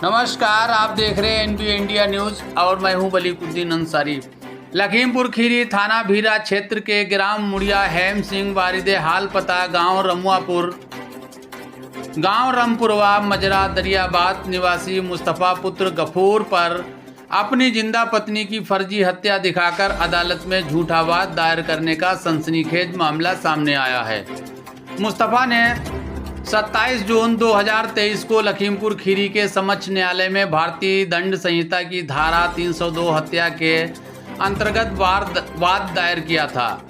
नमस्कार, आप देख रहे हैं एनबी इंडिया न्यूज और मैं हूं बलीकुद्दीन अंसारी। लखीमपुर खीरी थाना भीरा क्षेत्र के ग्राम मुड़िया हेम सिंह वारिदे हाल पता गांव रमपुरवा मजरा दरियाबाद निवासी मुस्तफ़ा पुत्र गफूर पर अपनी जिंदा पत्नी की फर्जी हत्या दिखाकर अदालत में झूठा वाद दायर करने का सनसनीखेज मामला सामने आया है। मुस्तफ़ा ने 27 जून 2023 को लखीमपुर खीरी के समक्ष न्यायालय में भारतीय दंड संहिता की धारा 302 हत्या के अंतर्गत वाद दायर किया था।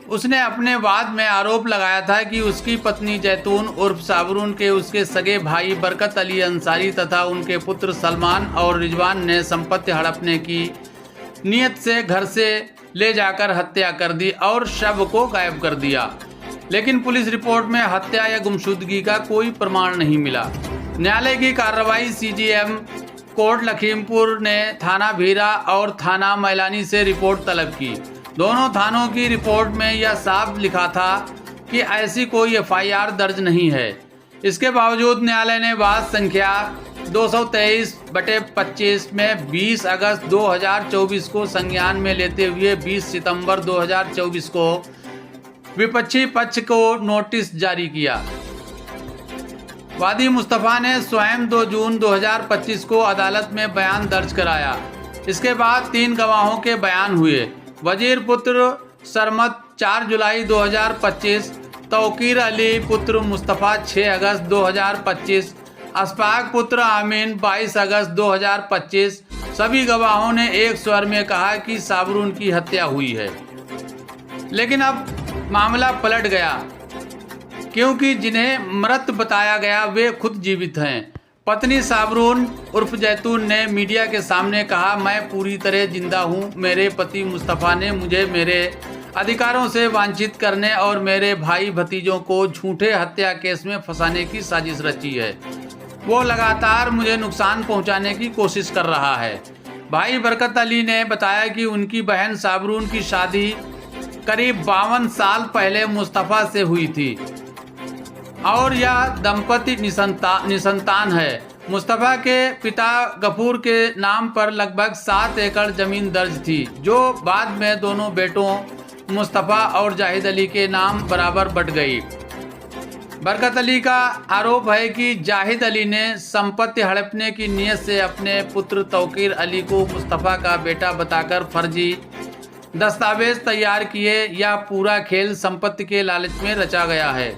उसने अपने वाद में आरोप लगाया था कि उसकी पत्नी जैतून उर्फ साबरून के उसके सगे भाई बरकत अली अंसारी तथा उनके पुत्र सलमान और रिजवान ने संपत्ति हड़पने की नीयत से घर से ले जाकर हत्या कर दी और शव को गायब कर दिया, लेकिन पुलिस रिपोर्ट में हत्या या गुमशुदगी का कोई प्रमाण नहीं मिला। न्यायालय की कार्रवाई सीजीएम कोर्ट लखीमपुर ने थाना भीरा और थाना मैलानी से रिपोर्ट तलब की। दोनों थानों की रिपोर्ट में यह साफ लिखा था कि ऐसी कोई एफआईआर दर्ज नहीं है। इसके बावजूद न्यायालय ने वाद संख्या 223/25 में 20 अगस्त 2024 को संज्ञान में लेते हुए 20 सितंबर 2024 को विपक्षी पक्ष को नोटिस जारी किया। वादी मुस्तफ़ा ने स्वयं 2 जून 2025 को अदालत में बयान दर्ज कराया। इसके बाद 3 गवाहों के बयान हुए। वजीर पुत्र सरमत 4 जुलाई 2025, तौकीर अली पुत्र मुस्तफ़ा 6 अगस्त 2025, अशफाक पुत्र आमीन 22 अगस्त 2025। सभी गवाहों ने एक स्वर में कहा कि साबरून की हत्या हुई है। लेकिन अब मामला पलट गया, क्योंकि जिन्हें मृत बताया गया वे खुद जीवित हैं। पत्नी साबरून उर्फ जैतून ने मीडिया के सामने कहा, मैं पूरी तरह जिंदा हूं। मेरे पति मुस्तफ़ा ने मुझे मेरे अधिकारों से वंचित करने और मेरे भाई भतीजों को झूठे हत्या केस में फंसाने की साजिश रची है। वो लगातार मुझे नुकसान पहुंचाने की कोशिश कर रहा है। भाई बरकत अली ने बताया कि उनकी बहन साबरून की शादी करीब 52 साल पहले मुस्तफ़ा से हुई थी और यह दंपति निसंतान है। मुस्तफ़ा के पिता गफूर के नाम पर लगभग 7 एकड़ जमीन दर्ज थी, जो बाद में दोनों बेटों मुस्तफ़ा और जाहिद अली के नाम बराबर बट गई। बरकत अली का आरोप है कि जाहिद अली ने संपत्ति हड़पने की नीयत से अपने पुत्र तौकीर अली को मुस्तफ़ा का बेटा बताकर फर्जी दस्तावेज तैयार किए। या पूरा खेल संपत्ति के लालच में रचा गया है।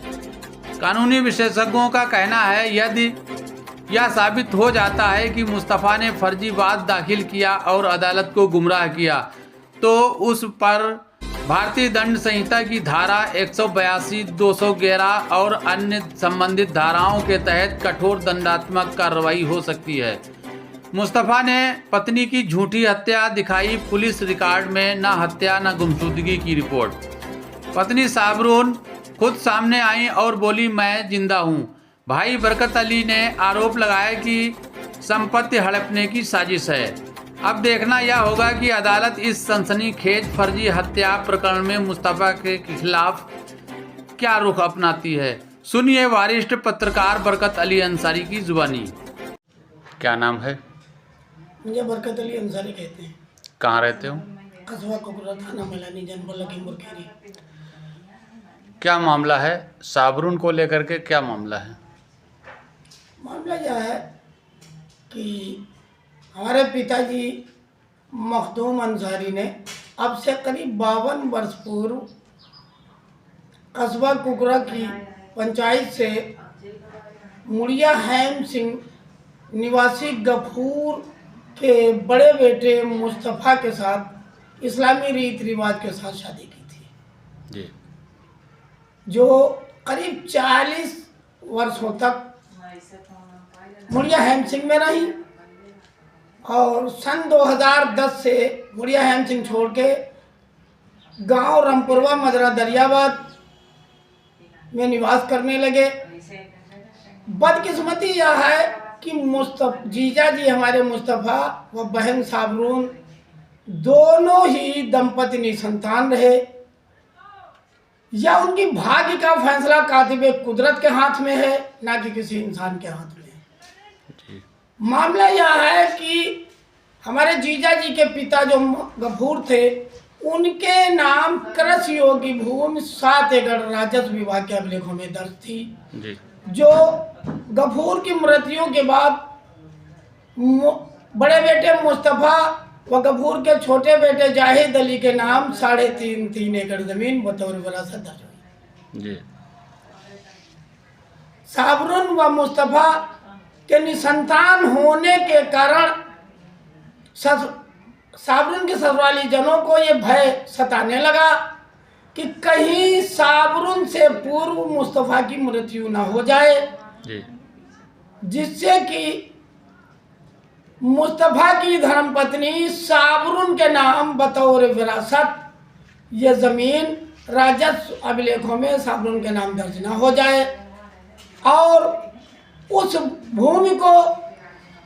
कानूनी विशेषज्ञों का कहना है, यदि यह साबित हो जाता है कि मुस्तफ़ा ने फर्जी वाद दाखिल किया और अदालत को गुमराह किया, तो उस पर भारतीय दंड संहिता की धारा 182, 211 और अन्य संबंधित धाराओं के तहत कठोर दंडात्मक कार्रवाई हो सकती है। मुस्तफ़ा ने पत्नी की झूठी हत्या दिखाई पुलिस रिकॉर्ड में, न हत्या न गुमशुदगी की रिपोर्ट। पत्नी साबरून खुद सामने आई और बोली, मैं जिंदा हूं। भाई बरकत अली ने आरोप लगाया कि संपत्ति हड़पने की साजिश है। अब देखना यह होगा कि अदालत इस सनसनीखेज फर्जी हत्या प्रकरण में मुस्तफ़ा के खिलाफ क्या रुख अपनाती है। सुनिए वरिष्ठ पत्रकार बरकत अली अंसारी की जुबानी। क्या नाम है? मुझे बरकत अली अंसारी कहते हैं। कहाँ रहते हो? कस्बा कुकरा, थाना मैलानी, जनपद लखीमपुर खीरी। क्या मामला है? साबरून को लेकर के क्या मामला है? मामला यह है कि हमारे पिताजी मखदूम अंसारी ने अब से करीब 52 वर्ष पूर्व कस्बा कुकरा की पंचायत से मुड़िया हेम सिंह निवासी गफूर के बड़े बेटे मुस्तफ़ा के साथ इस्लामी रीति रिवाज के साथ शादी की थी जी, जो करीब 40 वर्षों तक मुड़िया हेम सिंह में रही और सन 2010 से मुड़िया हेम सिंह छोड़ के गांव रमपुरवा मजरा दरियाबाद में निवास करने लगे। बदकिस्मती यह है कि जीजा जी हमारे मुस्तफ़ा व बहन साबरून दोनों ही दंपति निसंतान रहे। या उनकी भाग्य का फैसला कातिबे कुदरत के हाथ में है, ना कि किसी इंसान के हाथ में है। मामला यह है कि हमारे जीजा जी के पिता जो गफूर थे, उनके नाम कृषि योगी भूमि 7 एकड़ राजस्व विभाग के अभिलेखों में दर्ज थी जी। जो गफूर की मृत्यु के बाद बड़े बेटे मुस्तफ़ा व गफूर के छोटे बेटे जाहिद अली के नाम 3.5 एकड़ जमीन बतौर विरासत दर्ज हुई। साबरुन व मुस्तफ़ा के निसंतान होने के कारण साबरुन के ससुराली जनों को ये भय सताने लगा कि कहीं साबरुन से पूर्व मुस्तफ़ा की मृत्यु न हो जाए, जिससे कि मुस्तफ़ा की धर्मपत्नी साबरुन के नाम बतौर विरासत ये ज़मीन राजस्व अभिलेखों में साबरुन के नाम दर्ज न हो जाए और उस भूमि को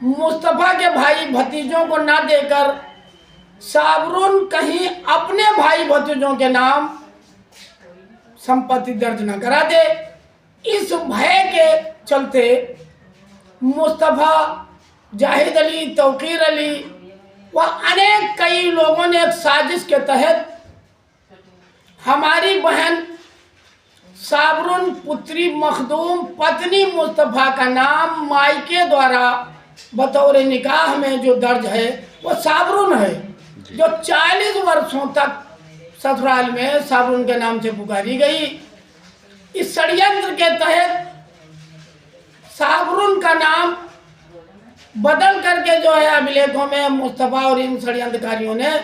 मुस्तफ़ा के भाई भतीजों को न देकर साबरुन कहीं अपने भाई भतीजों के नाम संपत्ति दर्ज न करा दे। इस भय के चलते मुस्तफ़ा, जाहिद अली, तौकीर अली व अनेक कई लोगों ने एक साजिश के तहत हमारी बहन साबरुन पुत्री मखदूम पत्नी मुस्तफ़ा का नाम मायके द्वारा बतौर निकाह में जो दर्ज है वो साबरुन है, जो 40 वर्षों तक ससुराल में साबरुन के नाम से पुकारी गई। इस षड्यंत्र के तहत साबरुन का नाम बदल करके जो है अभिलेखों में मुस्तफ़ा और इन षड्यंत्रकारियों ने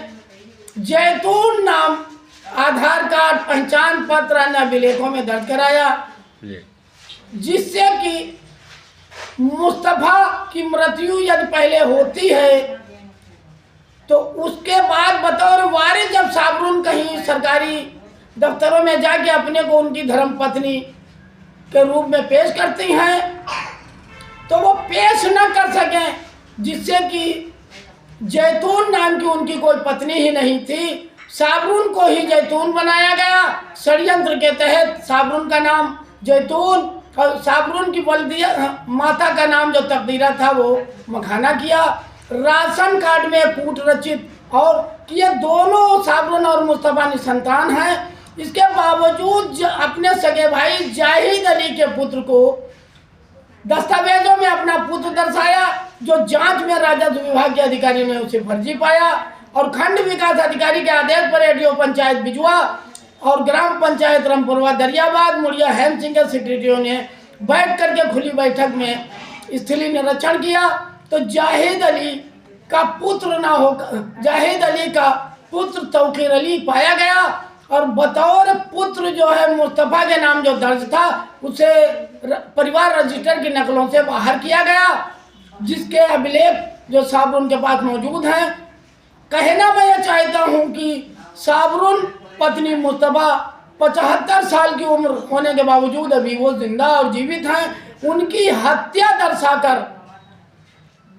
जैतून नाम आधार कार्ड, पहचान पत्र अन्य अभिलेखों में दर्ज कराया, जिससे कि मुस्तफ़ा की मृत्यु यदि पहले होती है तो उसके बाद बतौर वारिस जब साबरुन कहीं सरकारी दफ्तरों में जाके अपने को उनकी धर्मपत्नी के रूप में पेश करती हैं तो वो पेश न कर सकें, जिससे कि जैतून नाम की उनकी कोई पत्नी ही नहीं थी, साबरुन को ही जैतून बनाया गया। षड्यंत्र के तहत साबरुन का नाम जैतून और साबरुन की बल्दिया माता का नाम जो तकदीरा था वो मखाना किया। राशन कार्ड में कूट रचित और कि ये दोनों साबरुन और मुस्तफ़ा निसंतान हैं। इसके बावजूद अपने सगे भाई जाहिद अली के पुत्र को दस्तावेजों में अपना पुत्र दर्शाया, जो जांच में राजस्व विभाग के अधिकारी ने उसे फर्जी पाया और खंड विकास अधिकारी के आदेश पर एडीओ पंचायत बिजुआ और ग्राम पंचायत रामपुरवा दरियाबाद मुड़िया हेम सिंह के सेक्रेटरियों ने बैठ करके खुली बैठक में स्थलीय निरीक्षण किया तो जाहिद अली का पुत्र ना हो, जाहिद अली का पुत्र तौकीर अली पाया गया और बतौर पुत्र जो है मुस्तफ़ा के नाम जो दर्ज था उसे परिवार रजिस्टर की नकलों से बाहर किया गया, जिसके अभिलेख जो साबरुन के पास मौजूद हैं। कहना मैं ये चाहता हूँ कि साबरुन पत्नी मुस्तफ़ा 75 साल की उम्र होने के बावजूद अभी वो जिंदा और जीवित हैं। उनकी हत्या दर्शाकर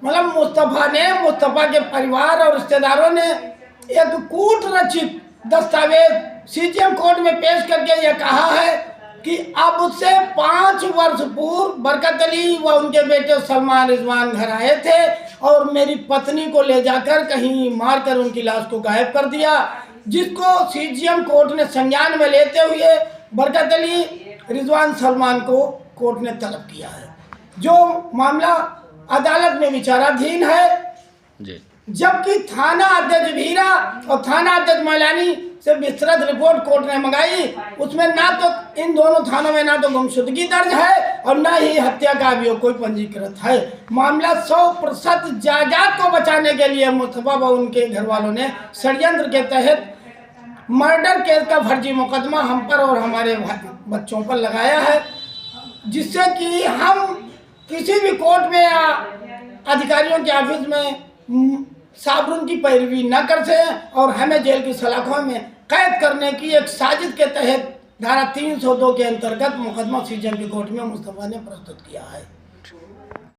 मतलब मुस्तफ़ा के परिवार और रिश्तेदारों ने एक कूट रचित दस्तावेज सीजीएम कोर्ट में पेश करके यह कहा है कि अब से 5 वर्ष पूर्व बरकत अली व उनके बेटे सलमान रिजवान घर आए थे और मेरी पत्नी को ले जाकर कहीं मारकर उनकी लाश को गायब कर दिया, जिसको सीजीएम कोर्ट ने संज्ञान में लेते हुए बरकत अली, रिजवान, सलमान को कोर्ट ने तलब किया है। जो मामला अदालत में विचाराधीन है, जबकि थाना अध्यक्ष भीरा और थाना अध्यक्ष मैलानी से विस्तृत रिपोर्ट कोर्ट ने मंगाई। उसमें ना तो इन दोनों थानों में ना तो गुमशुदगी दर्ज है और ना ही हत्या का अभियोग कोई पंजीकृत है। मामला 100% जायदाद को बचाने के लिए मुस्तफ़ा व उनके घर वालों ने षड्यंत्र के तहत मर्डर केस का फर्जी मुकदमा हम पर और हमारे बच्चों पर लगाया है, जिससे कि हम किसी भी कोर्ट में या अधिकारियों के ऑफिस में साबरुन की पैरवी न कर सकें और हमें जेल की सलाखों में कैद करने की एक साजिश के तहत धारा 302 के अंतर्गत मुकदमा सीजीएम की कोर्ट में मुस्तफ़ा ने प्रस्तुत किया है।